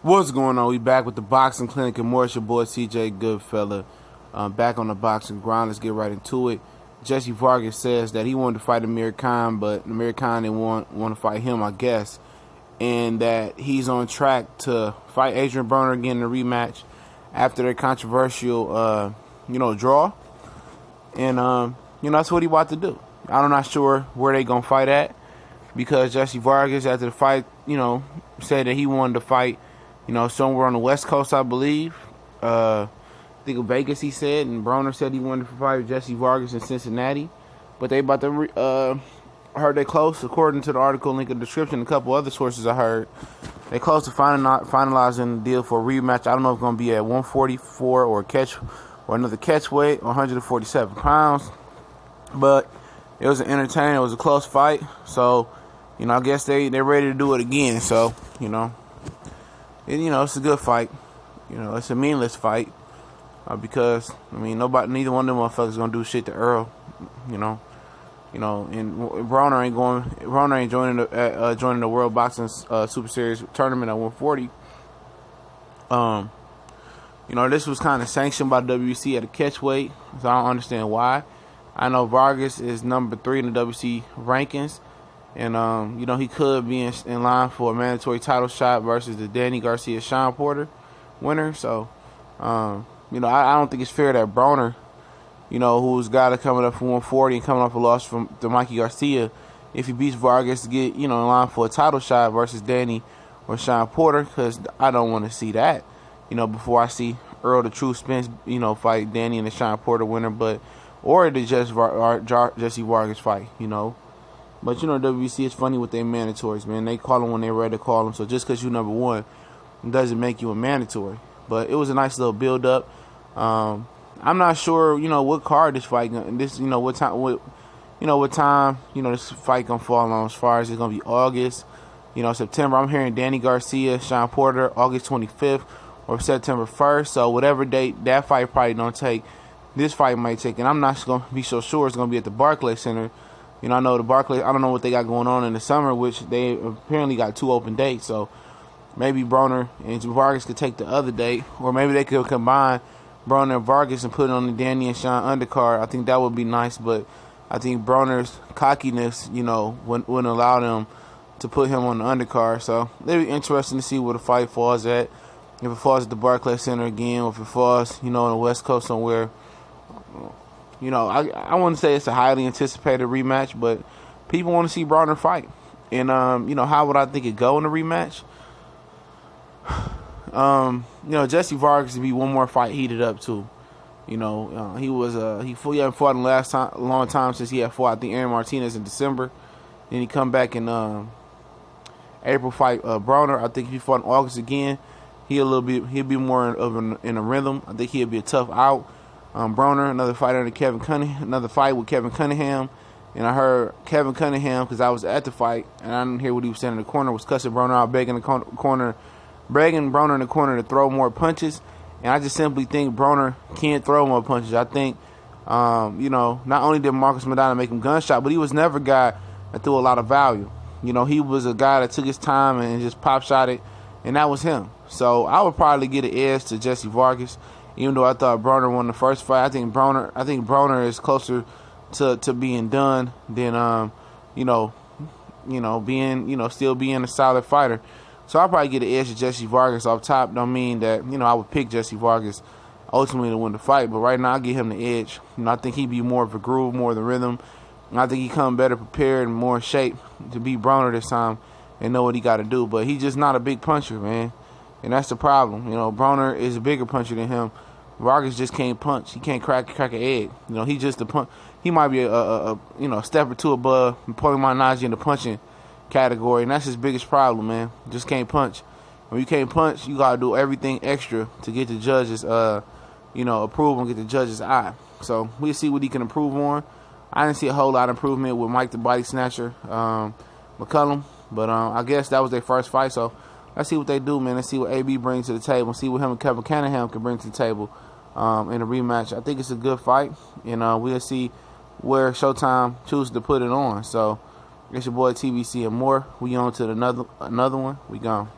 What's going on? We back with the Boxing Clinic and more. It's your boy CJ Goodfella. Back on the boxing grind. Let's get right into it. Jessie Vargas says that he wanted to fight Amir Khan, but Amir Khan didn't want to fight him, I guess. And that he's on track to fight Adrien Broner again in a rematch after their controversial, draw. And, that's what he about to do. I'm not sure where they going to fight at, because Jessie Vargas, after the fight, said that he wanted to fight, somewhere on the West Coast, I believe. I think of Vegas, he said, and Broner said he wanted to fight Jessie Vargas in Cincinnati. But they about to, heard they close, according to the article, link in the description, a couple other sources I heard. They close to finalizing the deal for a rematch. I don't know if it's going to be at 144 or another catch weight, or 147 pounds. But it was an entertaining, it was a close fight. So, I guess they're ready to do it again. So, it's a good fight. It's a meaningless fight. Because, neither one of them motherfuckers gonna do shit to Earl. And Broner ain't joining the World Boxing Super Series tournament at 140. This was kind of sanctioned by WBC at a catch weight, so I don't understand why. I know Vargas is number 3 in the WBC rankings, and he could be in line for a mandatory title shot versus the Danny Garcia-Sean Porter winner. So, I don't think it's fair that Broner, who's got it coming up for 140 and coming off a loss from Mikey Garcia, if he beats Vargas, to get in line for a title shot versus Danny or Sean Porter, because I don't want to see that. Before I see Earl the True Spence, fight Danny and the Sean Porter winner, or the Jessie Vargas fight, But, WBC is funny with their mandatories, man. They call them when they're ready to call them. So just because you're number one doesn't make you a mandatory. But it was a nice little build-up. I'm not sure, what card this fight, what time, this fight gonna fall on, as far as it's gonna be August, September. I'm hearing Danny Garcia, Sean Porter, August 25th or September 1st. So whatever date that fight probably don't take, this fight might take. And I'm not gonna be so sure it's gonna be at the Barclays Center. I know the Barclays, I don't know what they got going on in the summer, which they apparently got 2 open dates. So maybe Broner and Vargas could take the other date, or maybe they could combine Broner and Vargas and put it on the Danny and Sean undercard. I think that would be nice, but I think Broner's cockiness, wouldn't allow them to put him on the undercard. So it'll be interesting to see where the fight falls at. If it falls at the Barclays Center again, or if it falls, on the West Coast somewhere. I wouldn't say it's a highly anticipated rematch, but people want to see Broner fight. And, how would I think it go in a rematch? Jessie Vargas to be one more fight heated up too. He hadn't fought in the long time since he had fought, I think, Aaron Martinez in December. Then he come back in April fight Broner. I think if he fought in August again, he'll be more in a rhythm. I think he'll be a tough out. Broner, another fight with Kevin Cunningham. And I heard Kevin Cunningham, because I was at the fight, and I didn't hear what he was saying in the corner, was cussing Broner out, begging Broner in the corner to throw more punches. And I just simply think Broner can't throw more punches. I think, not only did Marcus Madonna make him gunshot, but he was never a guy that threw a lot of value. He was a guy that took his time and just pop shot it, and that was him. So I would probably get an edge to Jessie Vargas, even though I thought Broner won the first fight. I think Broner is closer to being done than still being a solid fighter. So I'll probably get an edge to Jessie Vargas off top. Don't mean that, I would pick Jessie Vargas ultimately to win the fight. But right now, I'll give him the edge. I think he'd be more of a groove, more of the rhythm. And I think he come better prepared and more in shape to beat Broner this time and know what he got to do. But he's just not a big puncher, man. And that's the problem. Broner is a bigger puncher than him. Vargas just can't punch. He can't crack an egg. He just a punch. He might be a step or two above Poimanaji in the punching category, and that's his biggest problem, man. Just can't punch. When you can't punch, you gotta do everything extra to get the judges, approval and get the judges' eye. So we'll see what he can improve on. I didn't see a whole lot of improvement with Mike the Body Snatcher McCullum, but I guess that was their first fight. So let's see what they do, man. Let's see what AB brings to the table. See what him and Kevin Cunningham can bring to the table in a rematch. I think it's a good fight, and we'll see where Showtime chooses to put it on. So it's your boy TBC and more. We on to another one. We gone.